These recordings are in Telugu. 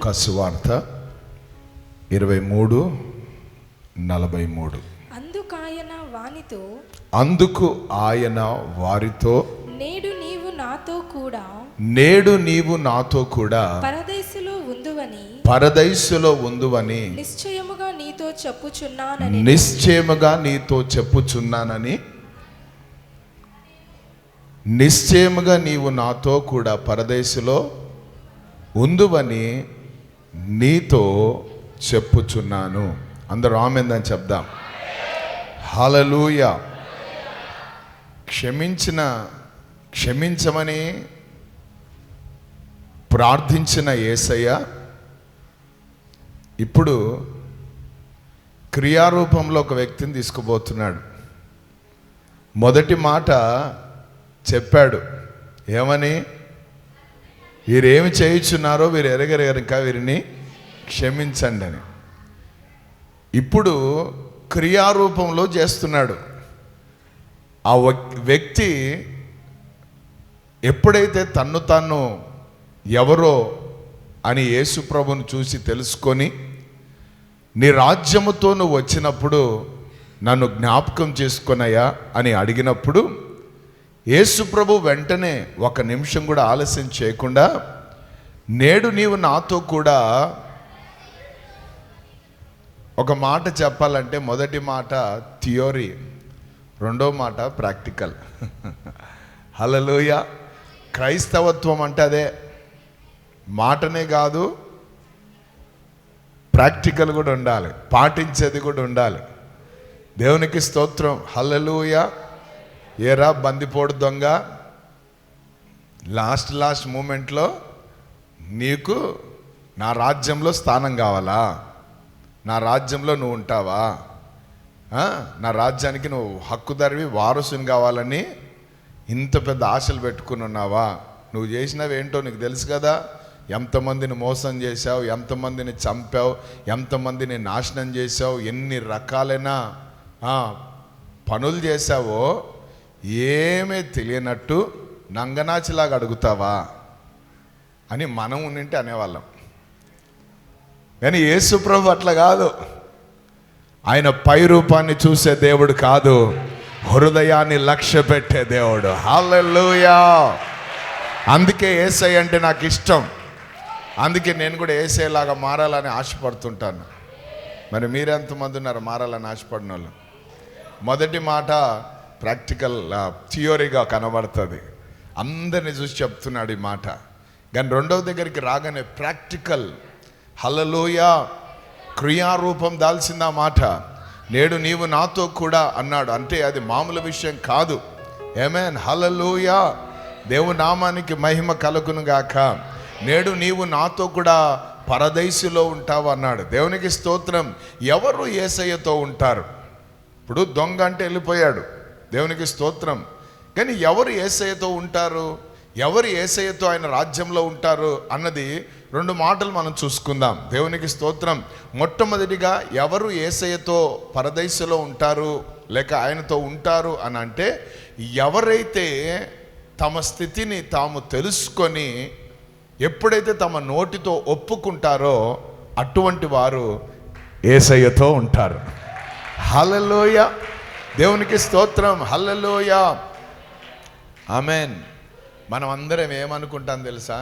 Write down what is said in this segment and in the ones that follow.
లూకా సువార్త 23:43. అందుకు ఆయన వారితో నేడు నీవు నాతో కూడా పరదైసులో ఉందువని నిశ్చయముగా నీతో చెప్పుచున్నానని నిశ్చయముగా నీవు నాతో కూడా పరదేశులో ఉందువని నీతో చెప్పుచున్నాను. అందరూ ఆమేన్ అని చెప్దాం. హల్లెలూయా. క్షమించమని ప్రార్థించిన యేసయ్య ఇప్పుడు క్రియారూపంలో ఒక వ్యక్తిని తీసుకుపోతున్నాడు. మొదటి మాట చెప్పాడు, ఏమని? వీరేమి చేయుచున్నారో వీరు ఎరగరు కనుక వీరిని క్షమించండి అని. ఇప్పుడు క్రియారూపంలో చేస్తున్నాడు. ఆ వ్యక్తి ఎప్పుడైతే తన్ను తాను ఎవరో అని యేసు ప్రభువును చూసి తెలుసుకొని, నీ రాజ్యముతో నువ్వు వచ్చినప్పుడు నన్ను జ్ఞాపకం చేసుకొనయ్యా అని అడిగినప్పుడు యేసు ప్రభు వెంటనే ఒక నిమిషం కూడా ఆలస్యం చేయకుండా, నేడు నీవు నాతో కూడా, ఒక మాట చెప్పాలంటే మొదటి మాట థియోరీ, రెండో మాట ప్రాక్టికల్. హల్లెలూయా. క్రైస్తవత్వం అంటే అదే, మాటనే కాదు, ప్రాక్టికల్ కూడా ఉండాలి, పాటించేది కూడా ఉండాలి. దేవునికి స్తోత్రం. హల్లెలూయా. ఏరా బందిపోడు దొంగ, లాస్ట్ మూమెంట్లో నీకు నా రాజ్యంలో స్థానం కావాలా? నా రాజ్యంలో నువ్వు ఉంటావా? నా రాజ్యానికి నువ్వు హక్కుదారివి, వారసుని కావాలని ఇంత పెద్ద ఆశలు పెట్టుకుని ఉన్నావా? నువ్వు చేసినవి ఏంటో నీకు తెలుసు కదా. ఎంతమందిని మోసం చేశావు, ఎంతమందిని చంపావు, ఎంతమందిని నాశనం చేశావు, ఎన్ని రకాలైన పనులు చేశావో ఏమీ తెలియనట్టు నంగనాచిలాగా అడుగుతావా అని మనం ఉండింటే అనేవాళ్ళం. కానీ యేసు ప్రభు అట్లా కాదు. ఆయన పై రూపాన్ని చూసే దేవుడు కాదు, హృదయాన్ని లక్ష్య పెట్టే దేవుడు. హల్లెలూయా. అందుకే యేసయ్య అంటే నాకు ఇష్టం. అందుకే నేను కూడా యేసయ్యలాగా మారాలని ఆశపడుతుంటాను. మరి మీరెంతమంది ఉన్నారు మారాలని ఆశపడిన వాళ్ళు? మొదటి మాట ప్రాక్టికల్ థియోరీగా కనబడుతుంది, అందరిని చూసి చెప్తున్నాడు ఈ మాట. కానీ రెండవ దగ్గరికి రాగానే ప్రాక్టికల్, హల్లెలూయా, క్రియారూపం దాల్సింది ఆ మాట. నేడు నీవు నాతో కూడా అన్నాడు అంటే అది మామూలు విషయం కాదు. ఆమేన్. హల్లెలూయా. దేవుని నామానికి మహిమ కలుగును గాక. నేడు నీవు నాతో కూడా పరదైసులో ఉంటావు అన్నాడు. దేవునికి స్తోత్రం. ఎవరు యేసయ్యతో ఉంటారు? ఇప్పుడు దొంగ అంటే వెళ్ళిపోయాడు, దేవునికి స్తోత్రం. కానీ ఎవరు యేసయ్యతో ఉంటారు, ఎవరు యేసయ్యతో ఆయన రాజ్యంలో ఉంటారు అన్నది రెండు మాటలు మనం చూసుకుందాం. దేవునికి స్తోత్రం. మొట్టమొదటిగా ఎవరు యేసయ్యతో పరదైసులో ఉంటారు లేక ఆయనతో ఉంటారు అని అంటే, ఎవరైతే తమ స్థితిని తాము తెలుసుకొని ఎప్పుడైతే తమ నోటితో ఒప్పుకుంటారో అటువంటి వారు యేసయ్యతో ఉంటారు. హల్లెలూయా. దేవునికి స్తోత్రం. హల్లెలూయా. ఆమేన్. మనం అందరం ఏమనుకుంటాం తెలుసా?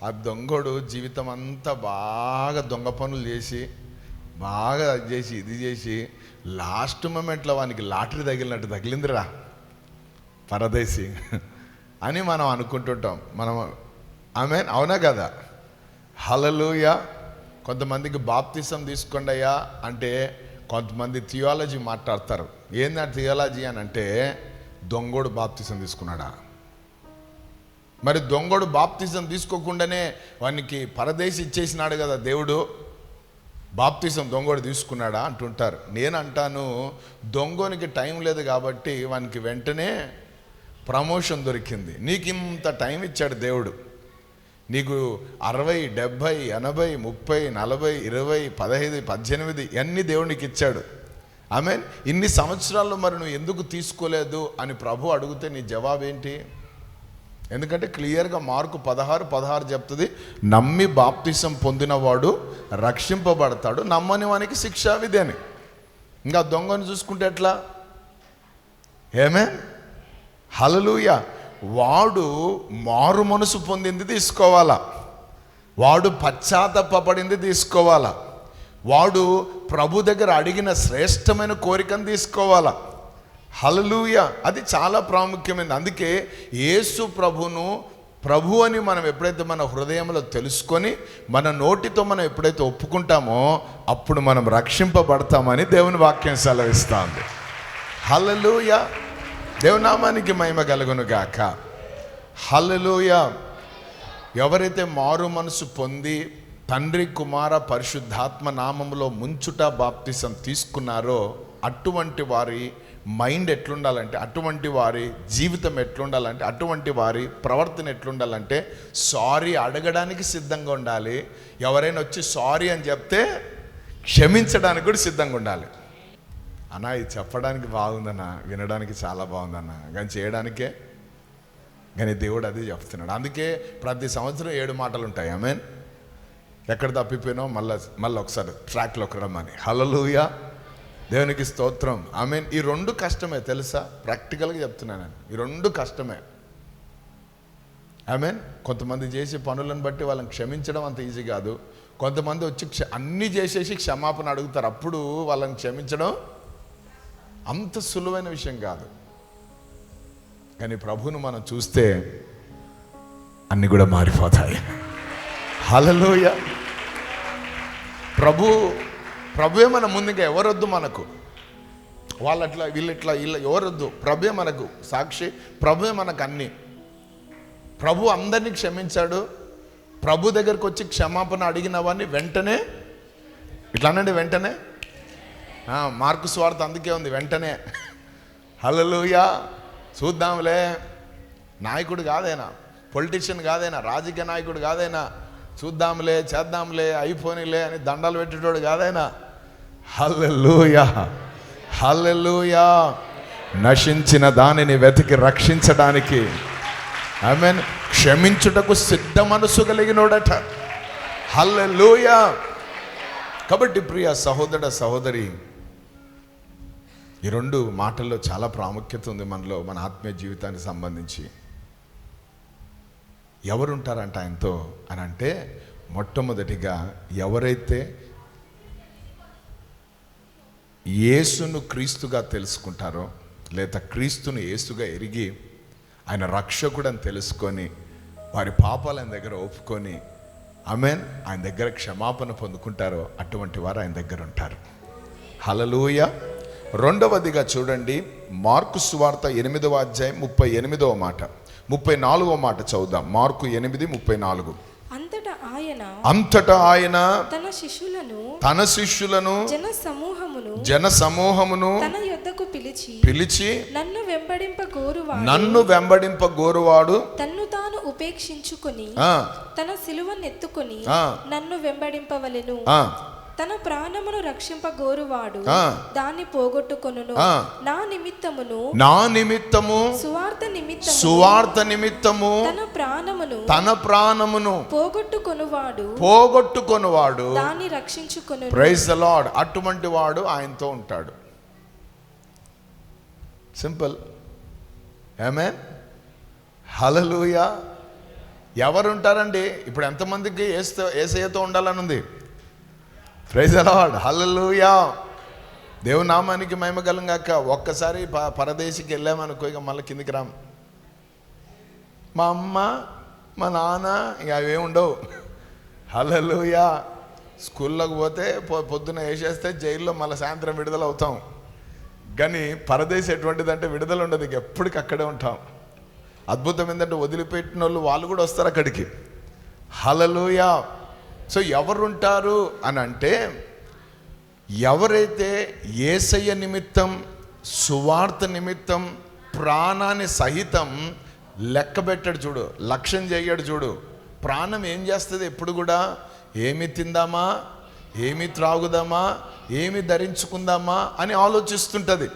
ఆ దొంగోడు జీవితం అంతా బాగా దొంగ పనులు చేసి బాగా ఇది చేసి లాస్ట్ మూమెంట్లో వానికి లాటరీ తగిలినట్టు తగిలిందిరా పరదేశి అని మనం అనుకుంటుంటాం. మనం ఆమేన్, అవునా కదా? హల్లెలూయా. కొంతమందికి బాప్తిసం తీసుకోండి అయ్యా అంటే కొంతమంది థియాలజీ మాట్లాడతారు. ఏంది థియాలజీ అని అంటే, దొంగోడు బాప్తిసం తీసుకున్నాడా? మరి దొంగోడు బాప్తిసం తీసుకోకుండానే వానికి పరదేశి ఇచ్చేసినాడు కదా దేవుడు, బాప్తిసం దొంగోడు తీసుకున్నాడా అంటుంటారు. నేను అంటాను, దొంగోనికి టైం లేదు కాబట్టి వానికి వెంటనే ప్రమోషన్ దొరికింది. నీకు ఇంత టైం ఇచ్చాడు దేవుడు. నీకు 60, 70, 80, 30, 40, 20, 15, 18 అన్ని దేవునికి ఇచ్చాడు. ఆమేన్. ఇన్ని సంవత్సరాల్లో మరి నువ్వు ఎందుకు తీసుకోలేదు అని ప్రభు అడిగితే నీ జవాబు ఏంటి? ఎందుకంటే క్లియర్గా మార్కు 16:16 చెప్తుంది, నమ్మి బాప్తిసం పొందినవాడు రక్షింపబడతాడు, నమ్మని వానికి శిక్షా విధి అని. ఇంకా దొంగను చూసుకుంటే ఎట్లా? ఏమే హల్లెలూయా. వాడు మారు మనసు పొందింది తీసుకోవాలా, వాడు పశ్చాత్తాపపడింది తీసుకోవాలా, వాడు ప్రభు దగ్గర అడిగిన శ్రేష్టమైన కోరికను తీసుకోవాలా. హల్లెలూయా. అది చాలా ప్రాముఖ్యమైనది. అందుకే యేసు ప్రభును ప్రభు అని మనం ఎప్పుడైతే మన హృదయంలో తెలుసుకొని మన నోటితో మనం ఎప్పుడైతే ఒప్పుకుంటామో అప్పుడు మనం రక్షింపబడతామని దేవుని వాక్యం సెలవిస్తుంది. హల్లెలూయా. దేవునామానికి మహిమ కలుగును గాక. హల్లెలూయా. ఎవరైతే మారు మనసు పొంది తండ్రి కుమార పరిశుద్ధాత్మ నామములో ముంచుట బాప్తిసం తీసుకున్నారో అటువంటి వారి మైండ్ ఎట్లుండాలంటే, అటువంటి వారి జీవితం ఎట్లుండాలంటే, అటువంటి వారి ప్రవర్తన ఎట్లుండాలంటే సారీ అడగడానికి సిద్ధంగా ఉండాలి. ఎవరైనా వచ్చి సారీ అని చెప్తే క్షమించడానికి కూడా సిద్ధంగా ఉండాలి. అన్నా ఇది చెప్పడానికి బాగుందన్నా, వినడానికి చాలా బాగుందన్నా, కానీ చేయడానికే కానీ దేవుడు అది చెప్తున్నాడు. అందుకే ప్రతి సంవత్సరం 7 మాటలు ఉంటాయి. ఆమేన్. ఎక్కడ తప్పిపోయినో మళ్ళీ ఒకసారి ట్రాక్లోకి రమ్మని. హల్లెలూయా. దేవునికి స్తోత్రం. ఆమేన్. ఈ 2 కష్టమే తెలుసా, ప్రాక్టికల్గా చెప్తున్నాను నేను. ఈ 2 కష్టమే. ఆమేన్. కొంతమంది చేసే పనులను బట్టి వాళ్ళని క్షమించడం అంత ఈజీ కాదు. కొంతమంది వచ్చి అన్నీ చేసేసి క్షమాపణ అడుగుతారు, అప్పుడు వాళ్ళని క్షమించడం అంత సులువైన విషయం కాదు. కానీ ప్రభువును మనం చూస్తే అన్నీ కూడా మారిపోతాయి. హల్లెలూయా. ప్రభువే మన ముందుగా, ఎవరొద్దు మనకు, వాళ్ళట్లా వీళ్ళట్లా ఎవరొద్దు. ప్రభువే మనకు సాక్షి, ప్రభువే మనకు అన్నీ. ప్రభు అందరినీ క్షమించాడు. ప్రభు దగ్గరకు వచ్చి క్షమాపణ అడిగిన వాడిని వెంటనే, ఇట్లానండి వెంటనే. మార్కు సువార్త అందుకే ఉంది, వెంటనే. హల్లెలూయా. చూద్దాంలే, నాయకుడు కాదైనా, పొలిటీషియన్ కాదైనా, రాజకీయ నాయకుడు కాదైనా, చూద్దాంలే చేద్దాంలే అయిపోనిలే అని దండాలు పెట్టేటోడు కాదైనా. హల్లెలూయా. హల్లెలూయా. నశించిన దానిని వెతికి రక్షించడానికి, ఆమేన్, క్షమించుటకు సిద్ధ మనసు కలిగినోడట. హల్లెలూయా. కాబట్టి ప్రియ సహోదర సహోదరి, ఈ 2 మాటల్లో చాలా ప్రాముఖ్యత ఉంది మనలో, మన ఆత్మీయ జీవితానికి సంబంధించి. ఎవరుంటారంట ఆయనతో అని అంటే, మొట్టమొదటిగా ఎవరైతే యేసును క్రీస్తుగా తెలుసుకుంటారో, లేదా క్రీస్తును యేసుగా ఎరిగి ఆయన రక్షకుడు అని తెలుసుకొని వారి పాపాలు ఆయన దగ్గర ఒప్పుకొని, ఆమేన్, ఆయన దగ్గర క్షమాపణ పొందుకుంటారో అటువంటి వారు ఆయన దగ్గర ఉంటారు. హల్లెలూయా. రెండవదిగా చూడండి, మార్కు సువార్త 8వ అధ్యాయం 38వ మాట, 34వ మాట చదువుదాం. మార్కు 8:34. అంతటా ఆయన తన శిష్యులను జన సమూహమును తన యొద్దకు పిలిచి నన్ను వెంబడింప గోరువాడు తన్ను తాను ఉపేక్షించుకొని తన సిలువనెత్తుకొని నన్ను వెంబడింపవలెను. తన ప్రాణమును రక్షింపగోరువాడు దాన్ని పోగొట్టుకొనును. నా నిమిత్తము సువార్త నిమిత్తము తన ప్రాణమును పోగొట్టుకొనువాడు దాన్ని రక్షించుకొనును. Praise the lord. అటువంటి వాడు ఆయనతో ఉంటాడు. సింపుల్. ఆమేన్. హల్లెలూయా. ఎవరుంటారండి? ఇప్పుడు ఎంతమందికి యేసయ్యతో ఉండాలని ఉంది? Praise the lord. హల్లెలూయా. దేవుని నామానికి మహిమ కలుగాక. ఒక్కసారి పరదేశికి వెళ్ళామనుకో, ఇక మళ్ళీ కిందికి రాం. మా అమ్మ మా నాన్న ఇక అవేమి ఉండవు. హల్లెలూయా. స్కూల్లోకి పోతే పొద్దున వేసేస్తే జైల్లో మళ్ళీ సాయంత్రం విడుదల అవుతాం. కానీ పరదేశం ఎటువంటిదంటే విడుదల ఉండదు, ఇక ఎప్పటికి అక్కడే ఉంటాం. అద్భుతం ఏంటంటే వదిలిపెట్టిన వాళ్ళు కూడా వస్తారు అక్కడికి. హల్లెలూయా. సో ఎవరుంటారు అని అంటే, ఎవరైతే యేసయ్య నిమిత్తం సువార్త నిమిత్తం ప్రాణాన్ని సహితం లెక్క పెట్టాడు చూడు, లక్ష్యం చేయడు చూడు. ప్రాణం ఏం చేస్తుంది ఎప్పుడు కూడా? ఏమి తిందామా, ఏమి త్రాగుదామా, ఏమి ధరించుకుందామా అని ఆలోచిస్తుంటుంది.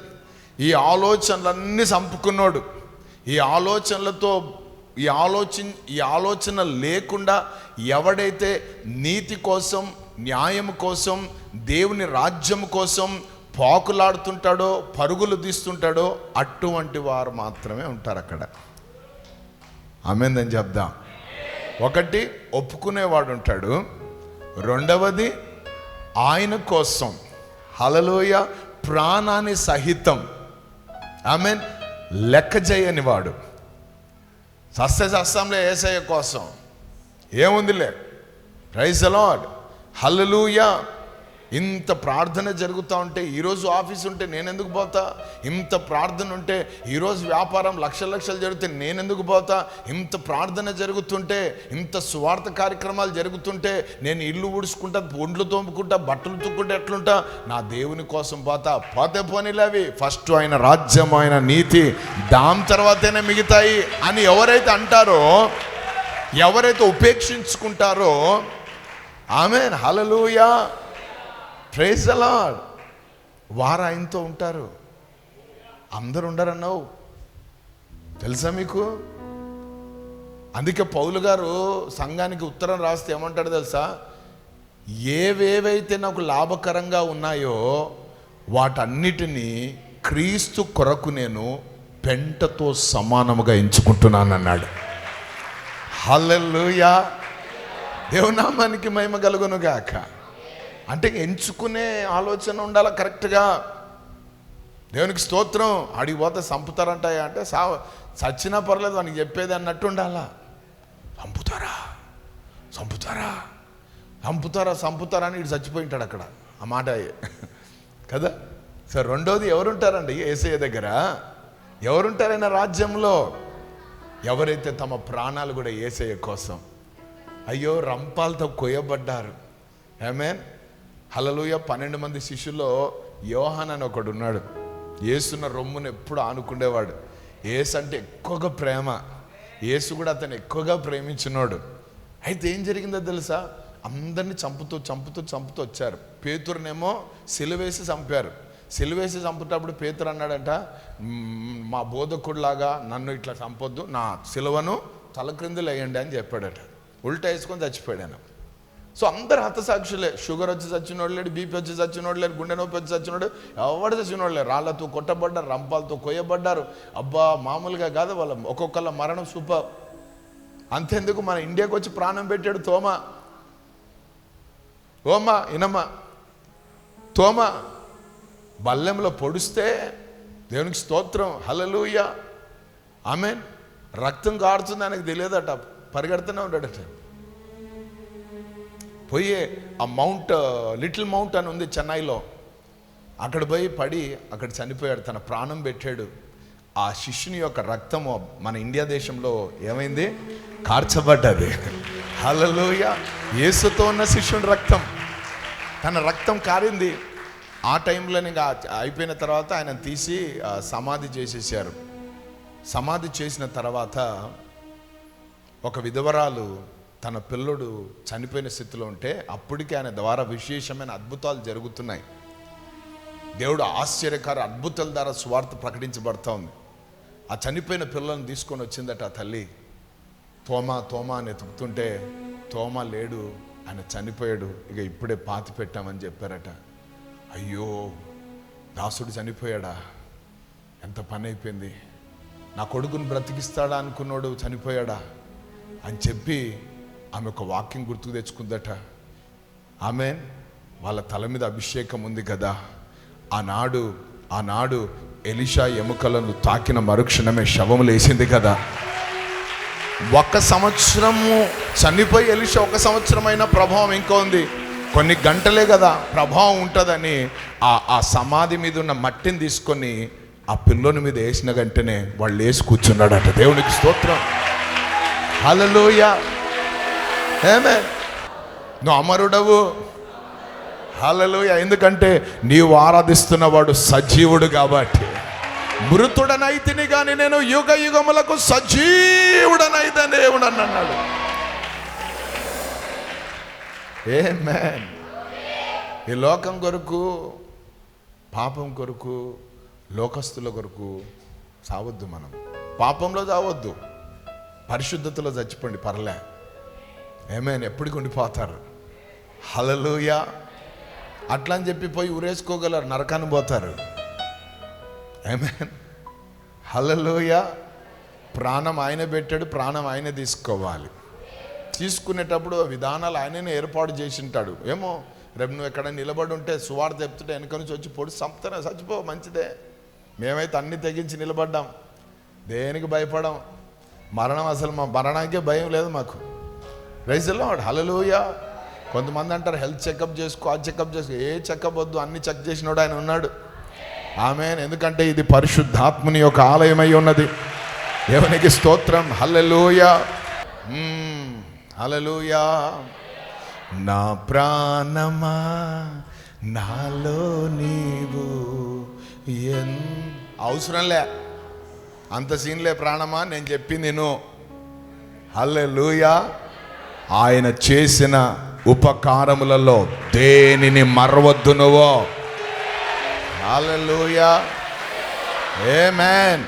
ఈ ఆలోచనలన్నీ చంపుకున్నాడు. ఈ ఆలోచనలతో ఈ ఆలోచన లేకుండా ఎవడైతే నీతి కోసం, న్యాయం కోసం, దేవుని రాజ్యం కోసం పాకులాడుతుంటాడో, పరుగులు తీస్తుంటాడో అటువంటి వారు మాత్రమే ఉంటారు అక్కడ. ఆమేన్ చెప్దాం. ఒకటి ఒప్పుకునేవాడు ఉంటాడు, రెండవది ఆయన కోసం హల్లెలూయ ప్రాణాన్ని సహితం ఆమేన్ లెక్క చేయని వాడు. సస్యంలో యేసయ్య కోసం ఏముందిలే, ప్రైజ్ ది లార్డ్, హల్లెలూయా. ఇంత ప్రార్థన జరుగుతూ ఉంటే, ఈరోజు ఆఫీస్ ఉంటే నేనెందుకు పోతా? ఇంత ప్రార్థన ఉంటే, ఈరోజు వ్యాపారం లక్షలు జరిగితే నేనెందుకు పోతా? ఇంత ప్రార్థన జరుగుతుంటే, ఇంత సువార్త కార్యక్రమాలు జరుగుతుంటే నేను ఇల్లు ఊడ్చుకుంటా, ఒండ్లు తోముకుంటా, బట్టలు తుక్కుంటా, ఎట్లుంటా? నా దేవుని కోసం పోతే పోనీలేవి, ఫస్ట్ ఆయన రాజ్యం, ఆయన నీతి, దాని తర్వాతనే మిగతాయి అని ఎవరైతే అంటారో, ఎవరైతే ఉపేక్షించుకుంటారో, ఆమేన్ హల్లెలూయా, ప్రైజ్ ది లార్డ్, వారు ఆయనతో ఉంటారు. అందరు ఉండరన్నావు తెలుసా మీకు? అందుకే పౌలు గారు సంఘానికి ఉత్తరం రాస్తే ఏమంటాడు తెలుసా? ఏవేవైతే నాకు లాభకరంగా ఉన్నాయో వాటన్నిటినీ క్రీస్తు కొరకు నేను పెంటతో సమానముగా ఎంచుకుంటున్నాను అన్నాడు. హల్లెలూయా, దేవునామానికి మహిమ కలుగును గాక. అంటే ఎంచుకునే ఆలోచన ఉండాలి కరెక్ట్గా. దేవునికి స్తోత్రం. అడిగిపోతే చంపుతారంటాయా అంటే చచ్చినా పర్లేదు వానికి చెప్పేది అన్నట్టు ఉండాలా. చంపుతారా అని ఇటు చచ్చిపోయి ఉంటాడు అక్కడ, ఆ మాట కదా. సరే, రెండోది ఎవరుంటారండి యేసయ్య దగ్గర? ఎవరుంటారైనా రాజ్యంలో? ఎవరైతే తమ ప్రాణాలు కూడా యేసయ్య కోసం, అయ్యో రంపాలతో కొయ్యబడ్డారు. ఆమేన్ హల్లెలూయా. 12 మంది శిష్యుల్లో యోహాన్ అని ఒకడు ఉన్నాడు. యేసున్న రొమ్మును ఎప్పుడు ఆనుకుండేవాడు. యేసు అంటే ఎక్కువగా ప్రేమ, యేసు కూడా అతను ఎక్కువగా ప్రేమించినోడు. అయితే ఏం జరిగిందో తెలుసా? అందరినీ చంపుతూ వచ్చారు. పేతురునేమో సిలువేసి చంపారు. సిలువేసి చంపుటప్పుడు పేతురు అన్నాడంట, మా బోధకుడిలాగా నన్ను ఇట్లా చంపొద్దు, నా సిలువను తలక్రిందులు వేయండి అని చెప్పాడట. ఉల్టా వేసుకొని చచ్చిపోయాడు. సో అందరు హతసాక్షులే. షుగర్ వచ్చి చచ్చినోడు లేడు, బీపీ వచ్చి చచ్చినోడు లేడు, గుండె నొప్పి వచ్చి చచ్చినోడు ఎవడు చచ్చినోడు లేరు. రాళ్లతో కొట్టబడ్డారు, రంపాలతో కొయ్యబడ్డారు. అబ్బా మామూలుగా కాదు, వాళ్ళ ఒక్కొక్కళ్ళ మరణం సూపర్. అంతెందుకు, మన ఇండియాకి వచ్చి ప్రాణం పెట్టాడు తోమా. తోమా బల్లెంలో పొడిస్తే, దేవునికి స్తోత్రం హల్లెలూయా ఆమేన్, రక్తం కారుతుంది ఆయనకు తెలియదట, పరిగెడుతూనే ఉన్నాడట. పోయి ఆ లిటిల్ మౌంట్ అని ఉంది చెన్నైలో, అక్కడ పోయి పడి అక్కడ చనిపోయాడు, తన ప్రాణం పెట్టాడు. ఆ శిష్యుని యొక్క రక్తము మన ఇండియా దేశంలో ఏమైంది? కార్చబడ్డది. హల్లెలూయా. యేసుతో ఉన్న శిష్యుని రక్తం, తన రక్తం కారింది. ఆ టైంలో ఇంకా అయిపోయిన తర్వాత ఆయన తీసి సమాధి చేసేసారు. సమాధి చేసిన తర్వాత ఒక విధవరాలు తన పిల్లడు చనిపోయిన స్థితిలో ఉంటే, అప్పటికే ఆయన ద్వారా విశేషమైన అద్భుతాలు జరుగుతున్నాయి. దేవుడు ఆశ్చర్యకర అద్భుతాల ద్వారా సువార్త ప్రకటించబడతా ఉంది. ఆ చనిపోయిన పిల్లలను తీసుకొని వచ్చిందట ఆ తల్లి. తోమా అని ఎతుకుతుంటే తోమా లేడు, ఆయన చనిపోయాడు, ఇక ఇప్పుడే పాతి పెట్టామని చెప్పారట. అయ్యో దాసుడు చనిపోయాడా, ఎంత పని అయిపోయింది, నా కొడుకుని బ్రతికిస్తాడా అనుకున్నాడు చనిపోయాడా అని చెప్పి ఆమె ఒక వాక్యం గుర్తుకు తెచ్చుకుందట. ఆమెన్ వాళ్ళ తల మీద అభిషేకం ఉంది కదా, ఆనాడు ఎలీషా ఎముకలను తాకిన మరుక్షణమే శవము లేచింది కదా. 1 సంవత్సరము చనిపోయి ఎలీషా 1 సంవత్సరమైన ప్రభావం ఇంకా ఉంది. కొన్ని గంటలే కదా ప్రభావం ఉంటుందని ఆ సమాధి మీద ఉన్న మట్టిని తీసుకొని ఆ పిల్లోని మీద వేసిన గంటనే వాళ్ళు వేసి కూర్చున్నాడట. దేవునికి స్తోత్రం హల్లెలూయా ఆమేన్. నువ్వు అమరుడవు హల్లెలూయా. ఎందుకంటే నీవు ఆరాధిస్తున్నవాడు సజీవుడు కాబట్టి. మృతుడనైతిని కానీ నేను యుగ యుగములకు సజీవుడనైతే దేవుడు అన్నాడు. ఆమేన్. ఈ లోకం కొరకు, పాపం కొరకు, లోకస్తుల కొరకు చావద్దు. మనం పాపంలో చావద్దు, పరిశుద్ధతలో చచ్చిపోండి, పర్లే. ఏమైనా ఎప్పటికి ఉండిపోతారు. హల్లెలూయా. అట్లా అని చెప్పి పోయి ఊరేసుకోగలరు, నరకాన్ని పోతారు. ఆమేన్. హల్లెలూయా. ప్రాణం ఆయన పెట్టాడు, ప్రాణం ఆయనే తీసుకోవాలి. తీసుకునేటప్పుడు విధానాలు ఆయననే ఏర్పాటు చేసి ఉంటాడు. ఏమో రేపు నువ్వు ఎక్కడ నిలబడి ఉంటే సువార్త చెప్తుంటే వెనక నుంచి వచ్చి పొడి సంపుతానే, చచ్చిపో, మంచిదే. మేమైతే అన్ని తెగించి నిలబడ్డాం, దేనికి భయపడం. మరణం అసలు మా మరణానికే భయం లేదు మాకు. Praise the lord. హల్లెలూయా. కొంతమంది అంటారు హెల్త్ చెకప్ చేసుకో, ఆ చెకప్ చేసుకో. ఏ చెకప్ వద్దు, అన్ని చెక్ చేసినోడు ఆయన ఉన్నాడు. ఆమేన్. ఎందుకంటే ఇది పరిశుద్ధాత్ముని యొక్క ఆలయమై ఉన్నది. దేవునికి స్తోత్రం. హల్లెలూయా. హల్లెలూయా. నా ప్రాణమా నాలో నీవు అవసరంలే, అంత సీన్లే. ప్రాణమా నేను చెప్పింది నేను. హల్లెలూయా. ఆయన చేసిన ఉపకారములలో దేనిని మరవద్దు నువ్వు. హల్లెలూయా. ఆమేన్.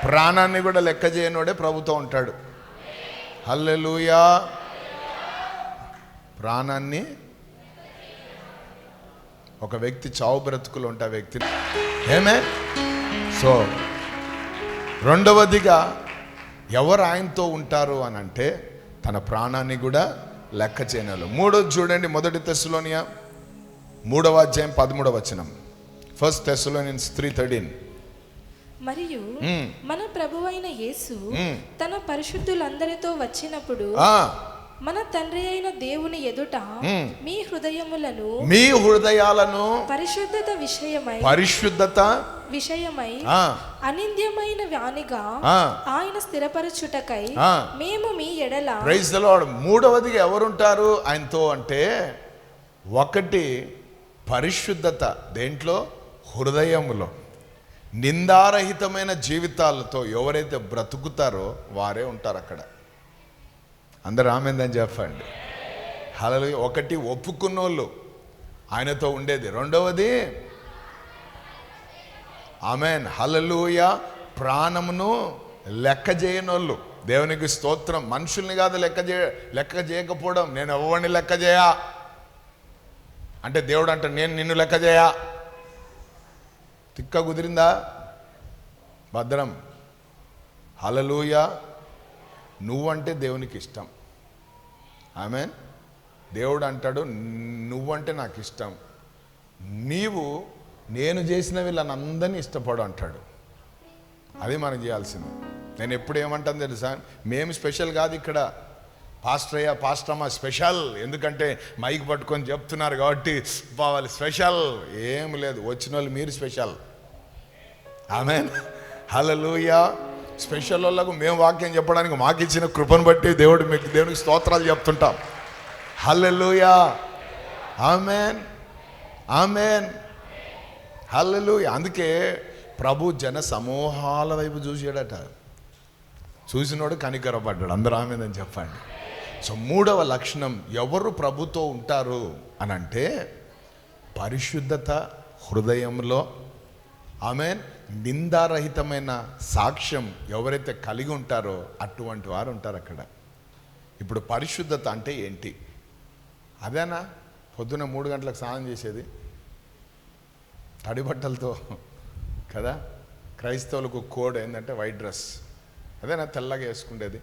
ప్రాణాన్ని కూడా లెక్క చేయనోడే ప్రభుతో ఉంటాడు. హల్లెలూయా. ప్రాణాన్ని ఒక వ్యక్తి చావు బ్రతుకులు ఉంటే ఆ వ్యక్తి ఆమేన్. సో రెండవదిగా ఎవరు ఆయనతో ఉంటారు అని అంటే తన ప్రాణాన్ని కూడా లెక్క చేయనాలు. మూడోది చూడండి, 1 తెస్సలోనియ 3:13. 1 Thessalonians 3:13. మరియు మన ప్రభువైన యేసు తన పరిశుద్ధులందరితో వచ్చినప్పుడు మన తండ్రి అయిన దేవుని ఎదుట మీ హృదయాలను పరిశుద్ధత విషయమై అనింద్యమైన వానిగా ఆయన స్థిరపరచుటకై మేము మీ ఎడల. Praise the lord. మూడవదిగా ఎవరుంటారు ఆయనతో అంటే, ఒకటి పరిశుద్ధత. దేంట్లో? హృదయములో. నిందారహితమైన జీవితాలతో ఎవరైతే బ్రతుకుతారో వారే ఉంటారు అక్కడ. అందరూ ఆమేన్ చెప్పండి. హల్లెలూయా. ఒకటి ఒప్పుకున్నోళ్ళు ఆయనతో ఉండేది. రెండవది ఆమేన్. హల్లెలూయా. ప్రాణమును లెక్క చేయనోళ్ళు. దేవునికి స్తోత్రం. మనుషుల్ని కాదు లెక్క చేయకపోవడం. నేను ఎవరిని లెక్క చేయా అంటే దేవుడు అంటే నేను నిన్ను లెక్క చేయా. తిక్క కుదిరిందా? భద్రం. హల్లెలూయా. నువ్వంటే దేవునికి ఇష్టం. ఆమేన్. దేవుడు అంటాడు నువ్వంటే నాకు ఇష్టం, నీవు నేను చేసిన వీళ్ళనందరినీ ఇష్టపడు అంటాడు. అది మనం చేయాల్సింది. నేను ఎప్పుడు ఏమంటాను తెలుసా, మేము స్పెషల్ కాదు ఇక్కడ, పాస్టమ్మ స్పెషల్. ఎందుకంటే మైక్ పట్టుకొని చెప్తున్నారు కాబట్టి వాళ్ళు స్పెషల్. ఏం లేదు, వచ్చిన వాళ్ళు మీరు స్పెషల్. ఆమేన్. హల్లెలూయా. స్పెషల్ వాళ్ళకు మేము వాక్యం చెప్పడానికి మాకు ఇచ్చిన కృపను బట్టి దేవునికి స్తోత్రాలు చెప్తుంటాం. హల్లెలూయా. ఆమేన్. ఆమేన్. హల్లెలూయా. అందుకే ప్రభు జన సమూహాల వైపు చూసాడట. చూసినోడు కనికరపడ్డాడు. అందరూ ఆమేన్ అని చెప్పండి. సో మూడవ లక్షణం ఎవరు ప్రభుతో ఉంటారు అని అంటే పరిశుద్ధత హృదయంలో. ఆమేన్. నిందారహితమైన సాక్ష్యం ఎవరైతే కలిగి ఉంటారో అటువంటి వారు ఉంటారు అక్కడ. ఇప్పుడు పరిశుద్ధత అంటే ఏంటి? అదేనా పొద్దున్న 3 గంటలకు స్నానం చేసేది తడి బట్టలతో కదా? క్రైస్తవులకు కోడ్ ఏంటంటే వైట్ డ్రెస్. అదేనా తెల్లగా వేసుకునేది?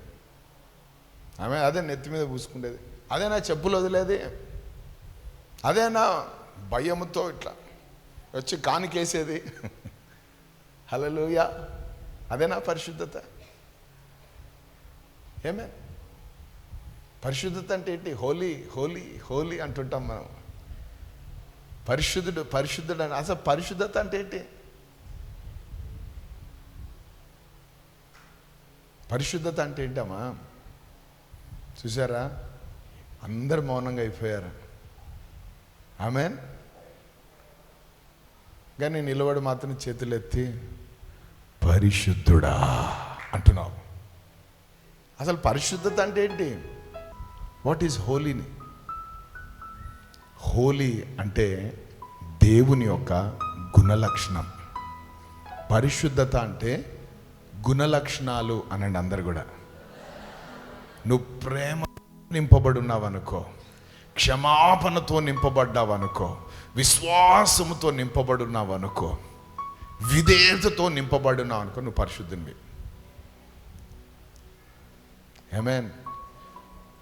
అదే నెత్తి మీద పూసుకునేది? అదేనా చెప్పులు వదిలేది? అదేనా భయముతో ఇట్లా వచ్చి కానికేసేది? హల్లెలూయా. అదేనా పరిశుద్ధత? ఏమే పరిశుద్ధత అంటే ఏంటి? హోలీ హోలీ హోలీ అంటుంటాం మనం. పరిశుద్ధుడు అని. అసలు పరిశుద్ధత అంటే ఏంటి? పరిశుద్ధత అంటే ఏంటమ్మా? చూసారా, అందరు మౌనంగా అయిపోయారు. ఆమేన్. కానీ నిలబడి మాత్రం చేతులెత్తి పరిశుద్ధుడా అంటున్నావు. అసలు పరిశుద్ధత అంటే ఏంటి? What is హోలీని? హోలీ అంటే దేవుని యొక్క గుణలక్షణం. పరిశుద్ధత అంటే గుణలక్షణాలు అనండి అందరు కూడా. నువ్వు ప్రేమ నింపబడి ఉన్నావనుకో, క్షమాపణతో నింపబడ్డావనుకో, విశ్వాసముతో నింపబడి ఉన్నావనుకో, విధేయతతో నింపబడి ఉన్నావు అనుకో, నువ్వు పరిశుద్ధునివి. ఆమేన్.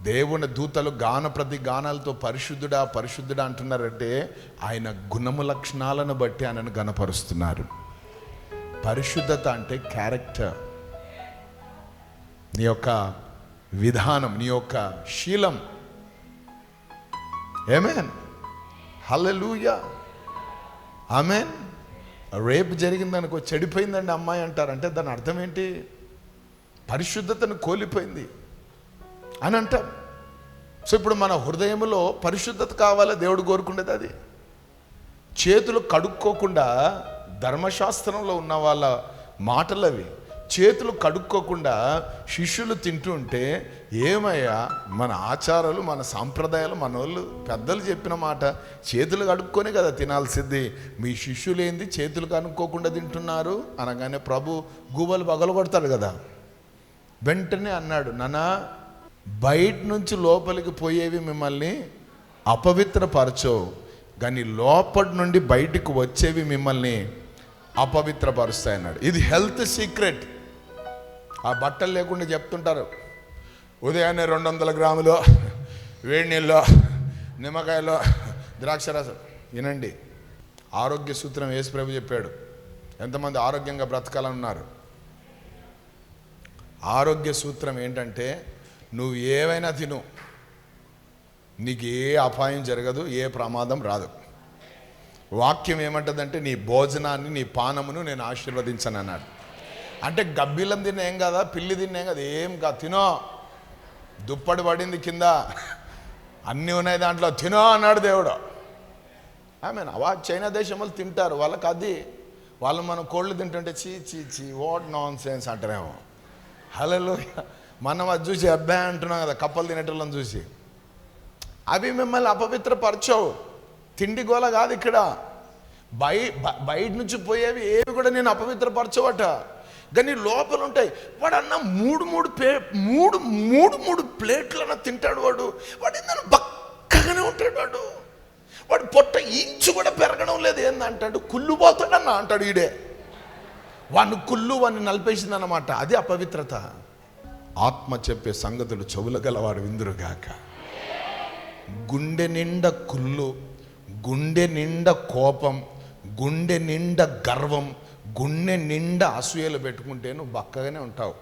దేవుని దూతలు ప్రతి గానాలతో పరిశుద్ధుడా పరిశుద్ధుడా అంటున్నారంటే ఆయన గుణము లక్షణాలను బట్టి ఆయనను గణపరుస్తున్నారు. పరిశుద్ధత అంటే క్యారెక్టర్, నీ యొక్క విధానం, నీ యొక్క శీలం. ఆమేన్. హల్లెలూయా. ఆమేన్. రేపు జరిగిందనుకో, చెడిపోయిందండి అమ్మాయి అంటారంటే దాని అర్థం ఏంటి? పరిశుద్ధతను కోల్పోయింది అని అంటాం. సో ఇప్పుడు మన హృదయంలో పరిశుద్ధత కావాలా దేవుడు కోరుకునేది అది. చేతులు కడుక్కోకుండా, ధర్మశాస్త్రంలో ఉన్న వాళ్ళ మాటలు అవి, చేతులు కడుక్కోకుండా శిష్యులు తింటూ ఉంటే ఏమయ్యా, మన ఆచారాలు, మన సాంప్రదాయాలు, మన వాళ్ళు పెద్దలు చెప్పిన మాట చేతులు కడుక్కొని కదా తినాల్సింది, మీ శిష్యులు ఏంది చేతులు కనుక్కోకుండా తింటున్నారు అనగానే ప్రభు గూబలు పగలగొడతాడు కదా. వెంటనే అన్నాడు, నాన్న బయట నుంచి లోపలికి పోయేవి మిమ్మల్ని అపవిత్రపరచవు, కానీ లోపటి నుండి బయటికి వచ్చేవి మిమ్మల్ని అపవిత్రపరుస్తాయి అన్నాడు. ఇది హెల్త్ సీక్రెట్. ఆ బట్టలు లేకుండా చెప్తుంటారు, ఉదయాన్నే 200 గ్రాములు వేడి నీళ్ళు, నిమ్మకాయలో ద్రాక్షరసం. వినండి, ఆరోగ్య సూత్రం యేసు ప్రభు చెప్పాడు. ఎంతమంది ఆరోగ్యంగా బ్రతకాలన్నారు? ఆరోగ్య సూత్రం ఏంటంటే నువ్వు ఏవైనా తిను, నీకు ఏ అపాయం జరగదు, ఏ ప్రమాదం రాదు. వాక్యం ఏమంటుందంటే నీ భోజనాన్ని, నీ పానమును నేను ఆశీర్వదించను అన్నాడు. అంటే గబ్బిలం తినేం కదా, పిల్లి తినేం కదా, ఏం కాదు, తినో. దుప్పటి పడింది కింద, అన్నీ ఉన్నాయి దాంట్లో, తినో అన్నాడు దేవుడు. మీన్ చైనా దేశం వాళ్ళు తింటారు, వాళ్ళకి అది. వాళ్ళు మనం కోళ్ళు తింటుంటే చీ చీ చీ వాట్ నాన్ సెన్స్ అంటారేమో. హల్లెలూయా. మనం అది చూసి అబ్బాయి అంటున్నాం కదా, కప్పలు తినేటోళ్ళని చూసి. అవి మిమ్మల్ని అపవిత్రపరచవు, తిండి గోల కాదు ఇక్కడ. బయట నుంచి పోయేవి ఏవి కూడా నేను అపవిత్రపరచవట, కానీ లోపల ఉంటాయి. వాడు అన్న మూడు ప్లేట్లన్నా తింటాడు వాడు ఏందన్నా బక్కగానే ఉంటాడు వాడు పొట్ట ఇంచు కూడా పెరగడం లేదు. ఏందంటాడు, కుళ్ళు పోతాడన్నా అంటాడు. ఈడే వాడిని కుళ్ళు వాడిని నలిపేసిందన్నమాట. అది అపవిత్రత. ఆత్మ చెప్పే సంగతులు చెవుల గలవాడు విందురుగాక. గుండె నిండా కుళ్ళు, గుండె నిండా కోపం, గుండె నిండా గర్వం, గుండె నిండా అసూయలు పెట్టుకుంటే నువ్వు బక్కగానే ఉంటావు.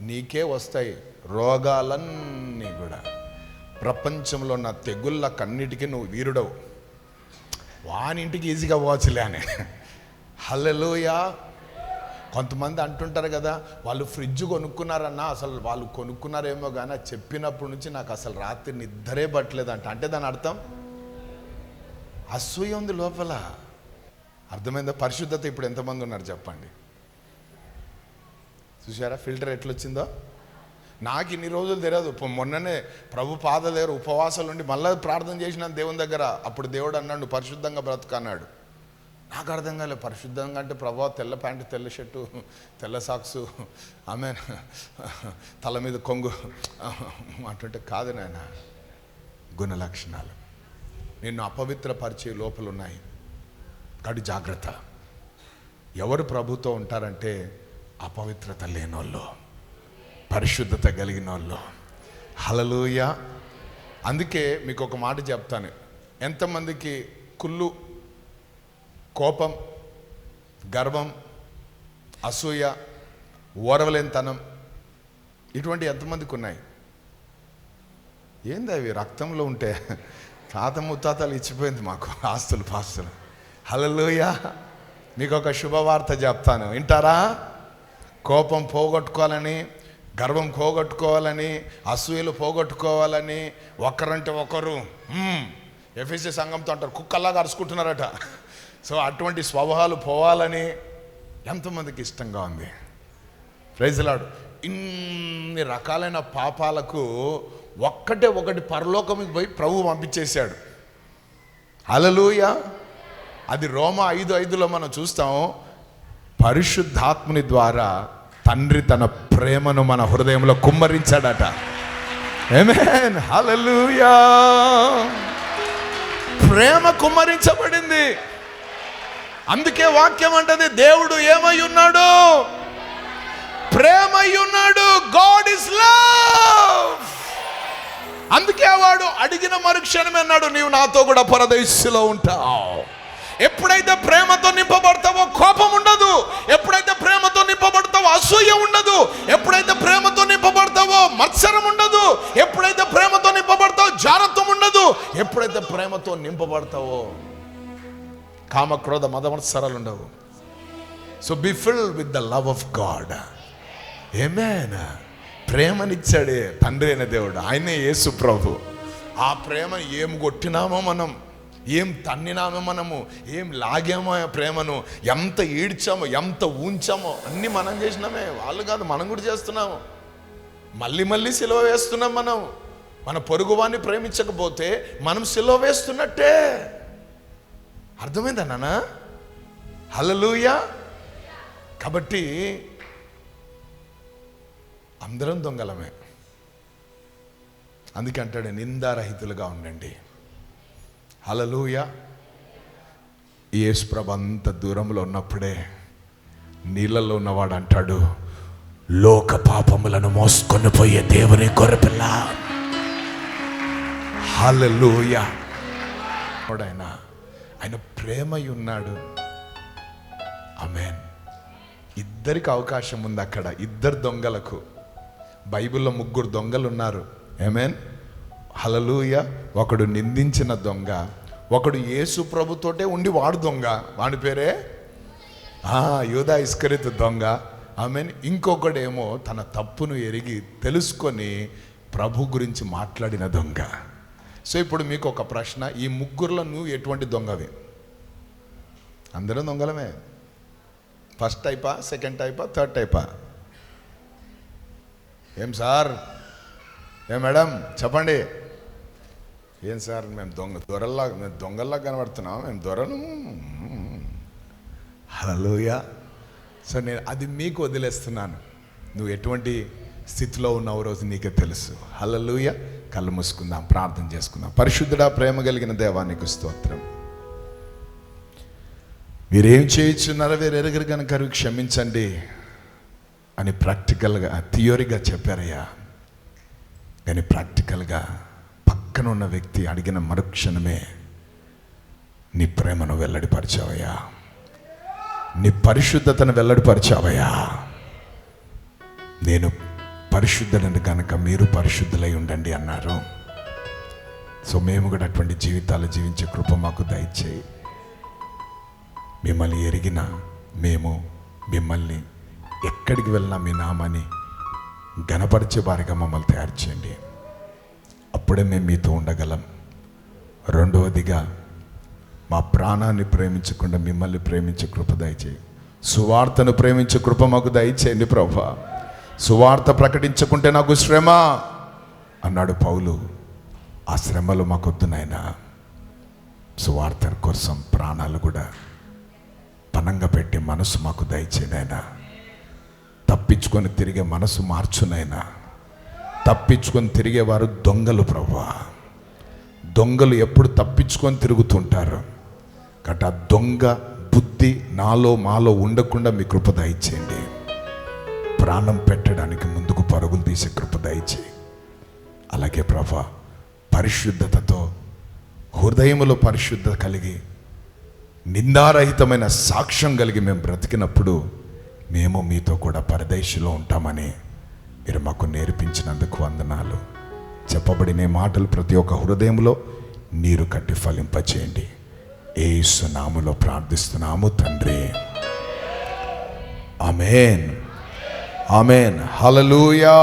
నీకే వస్తాయి రోగాలన్నీ కూడా. ప్రపంచంలో ఉన్న తెగుళ్ళకన్నిటికీ నువ్వు వీరుడవు. వానింటికి ఈజీగా పోవచ్చులే అని. హల్లెలూయా. కొంతమంది అంటుంటారు కదా, వాళ్ళు ఫ్రిడ్జ్ కొనుక్కున్నారన్నా, అసలు వాళ్ళు కొనుక్కున్నారేమో కానీ చెప్పినప్పటి నుంచి నాకు అసలు రాత్రి నిద్రే పట్టలేదంట. అంటే దాని అర్థం అసూయ ఉంది లోపల. అర్థమైందా? పరిశుద్ధత ఇప్పుడు ఎంతమంది ఉన్నారు చెప్పండి? చూసారా ఫిల్టర్ ఎట్లొచ్చిందో? నాకు ఇన్ని రోజులు తెలియదు. మొన్ననే ప్రభు పాద దగ్గర ఉపవాసాలు ఉండి మళ్ళీ ప్రార్థన చేసినాను దేవుని దగ్గర. అప్పుడు దేవుడు అన్నాడు, నువ్వు పరిశుద్ధంగా బ్రతుకు అన్నాడు. నాకు అర్థం కాలేదు. పరిశుద్ధంగా అంటే ప్రభు తెల్ల ప్యాంటు, తెల్ల షర్టు, తెల్ల సాక్సు, ఆమె తల మీద కొంగు అంటుంటే కాదు నాయన. గుణ లక్షణాలు నిన్ను అపవిత్రపరిచే లోపల ఉన్నాయి. కాబట్టి జాగ్రత్త. ఎవరు ప్రభుతో ఉంటారంటే అపవిత్రత లేనోళ్ళు, పరిశుద్ధత కలిగిన వాళ్ళు. హల్లెలూయా. అందుకే మీకు ఒక మాట చెప్తాను. ఎంతమందికి కుళ్ళు, కోపం, గర్వం, అసూయ, ఓర్వలేనితనం ఇటువంటి ఎంతమందికి ఉన్నాయి? ఏంది అవి? రక్తంలో ఉంటే తాత ముత్తాతలు ఇచ్చిపోయింది మాకు ఆస్తులు పాస్తులు. హల్లెలూయా. మీకు ఒక శుభవార్త చెప్తాను, వింటారా? కోపం పోగొట్టుకోవాలని, గర్వం పోగొట్టుకోవాలని, అసూయలు పోగొట్టుకోవాలని, ఒకరంటే ఒకరు ఎఫ్ఎస్సి సంఘంతో అంటారు కుక్కల్లాగా అరుచుకుంటున్నారట. సో అటువంటి స్వభావాలు పోవాలని ఎంతమందికి ఇష్టంగా ఉంది? Praise lord. ఇన్ని రకాలైన పాపాలకు ఒకటి పరలోకంకి పోయి ప్రభు పంపించేశాడు. హల్లెలూయా. అది రోమా 5:5లో మనం చూస్తాం. పరిశుద్ధాత్ముని ద్వారా తండ్రి తన ప్రేమను మన హృదయంలో కుమ్మరించాడట. ఆమేన్, హల్లెలూయా. ప్రేమ కుమ్మరించబడింది. అందుకే వాక్యం అంటది, దేవుడు ఏమై ఉన్నాడు? ప్రేమై ఉన్నాడు. God is love. అందుకే వాడు అడిగిన మరుక్షణమే అన్నాడు, నీవు నాతో కూడా పరదేశంలో ఉంటావు. ఎప్పుడైతే ప్రేమతో నింపబడతావో కోపం ఉండదు. ఎప్పుడైతే ప్రేమతో నింపబడతావో అసూయ ఉండదు. ఎప్పుడైతే ప్రేమతో నింపబడతావో మత్సరం ఉండదు. ఎప్పుడైతే ప్రేమతో నింపబడతావో జారత్వం ఉండదు. ఎప్పుడైతే ప్రేమతో నింపబడతావో కామక్రోధ మదమత్సరాలు ఉండవు. So be filled with the love of God. ఆమేన్. ప్రేమనిచ్చాడే తండ్రి అయిన దేవుడు, ఆయనే యేసు ప్రభు. ఆ ప్రేమ ఏం కొట్టినామో మనం, ఏం తన్నినామో మనము, ఏం లాగామో ఆ ప్రేమను, ఎంత ఈడ్చామో, ఎంత ఊంచామో అన్నీ మనం చేసినామే. వాళ్ళు కాదు, మనం కూడా చేస్తున్నాము. మళ్ళీ మళ్ళీ సిలువ వేస్తున్నాం మనం. మన పొరుగువాన్ని ప్రేమించకపోతే మనం సిలువ వేస్తున్నట్టే. అర్థమైందా నాన్న? హల్లెలూయా. కాబట్టి అందరం దొంగలమే. అందుకే అంటాడు, నిందారహితులుగా ఉండండి. హల్లెలూయా. యేసు ప్రభు అంత దూరంలో ఉన్నప్పుడే నీళ్ళలో ఉన్నవాడు అంటాడు, లోక పాపములను మోసుకొని పోయే దేవుని గొర్రెపిల్ల. హల్లెలూయా. ఆయన ప్రేమై ఉన్నాడు. ఆమేన్. ఇద్దరికి అవకాశం ఉంది అక్కడ, ఇద్దరు దొంగలకు. బైబిల్లో 3 దొంగలు ఉన్నారు. ఆమేన్, హల్లెలూయా. ఒకడు నిందించిన దొంగ, ఒకడు యేసు ప్రభుతోటే ఉండి వాడు దొంగ, వాడి పేరే యూదా ఇస్కరియోతు దొంగ. ఆమేన్. ఇంకొకడేమో తన తప్పును ఎరిగి తెలుసుకొని ప్రభు గురించి మాట్లాడిన దొంగ. సో ఇప్పుడు మీకు ఒక ప్రశ్న, ఈ 3లో నువ్వు ఎటువంటి దొంగవి? అందరం దొంగలమే. ఫస్ట్ టైపా, సెకండ్ టైపా, థర్డ్ టైపా? ఏం సార్, ఏం మేడం చెప్పండి. ఏం సార్ మేము దొంగల్లా కనబడుతున్నాం, మేము దొరను. హల్లెలూయా. సో నేను అది మీకు వదిలేస్తున్నాను. నువ్వు ఎటువంటి స్థితిలో ఉన్నావు రోజు నీకే తెలుసు. హల్లెలూయా. కళ్ళు మూసుకుందాం, ప్రార్థన చేసుకుందాం. పరిశుద్ధుడా, ప్రేమ కలిగిన దేవానికి స్తోత్రం. మీరేం చేయించున్నారో వీరు ఎరగరు కనుక క్షమించండి అని ప్రాక్టికల్గా, థియోరీగా చెప్పారయ్యా. కానీ ప్రాక్టికల్గా పక్కన ఉన్న వ్యక్తి అడిగిన మరుక్షణమే నీ ప్రేమను వెల్లడిపరిచావయ్యా, నీ పరిశుద్ధతను వెల్లడిపరిచావయ్యా. నేను పరిశుద్ధులను కనుక మీరు పరిశుద్ధులై ఉండండి అన్నారు. సో మేము కూడా అటువంటి జీవితాలు జీవించే కృప మాకు దయచేయి. మిమ్మల్ని ఎరిగిన మేము మిమ్మల్ని ఎక్కడికి వెళ్ళినా మీ నామాన్ని ఘనపరిచే వారిగా మమ్మల్ని తయారు చేయండి. అప్పుడే మేము మీతో ఉండగలం. రెండవదిగా మా ప్రాణాన్ని ప్రేమించకుండా మిమ్మల్ని ప్రేమించే కృప దయచేయి. సువార్తను ప్రేమించే కృప మాకు దయచేయండి ప్రభువా. సువార్త ప్రకటించకుంటే నాకు శ్రమ అన్నాడు పౌలు. ఆ శ్రమలు మాకొద్దు నాయనా. సువార్త కోసం ప్రాణాలు కూడా పనంగా పెట్టి మనసు మాకు దయచేయనైనా. తప్పించుకొని తిరిగే మనసు మార్చునైనా. తప్పించుకొని తిరిగేవారు దొంగలు ప్రభువా. దొంగలు ఎప్పుడు తప్పించుకొని తిరుగుతుంటారు. కాబట్టి ఆ దొంగ బుద్ధి నాలో మాలో ఉండకుండా మీ కృప దయచేయండి. ప్రాణం పెట్టడానికి ముందుకు పరుగులు తీసే కృప దయచేయి. అలాగే ప్రభువా, పరిశుద్ధతతో హృదయములో పరిశుద్ధత కలిగి నిందారహితమైన సాక్ష్యం కలిగి మేము బ్రతికినప్పుడు మేము మీతో కూడా పరదేశంలో ఉంటామని మీరు మాకు నేర్పించినందుకు వందనాలు. చెప్పబడిన మాటలు ప్రతి ఒక్క హృదయంలో నీరు కట్టి ఫలింపచేయండి. యేసు నామములో ప్రార్థిస్తున్నాము తండ్రి. ఆమేన్, ఆమేన్. హల్లెలూయా.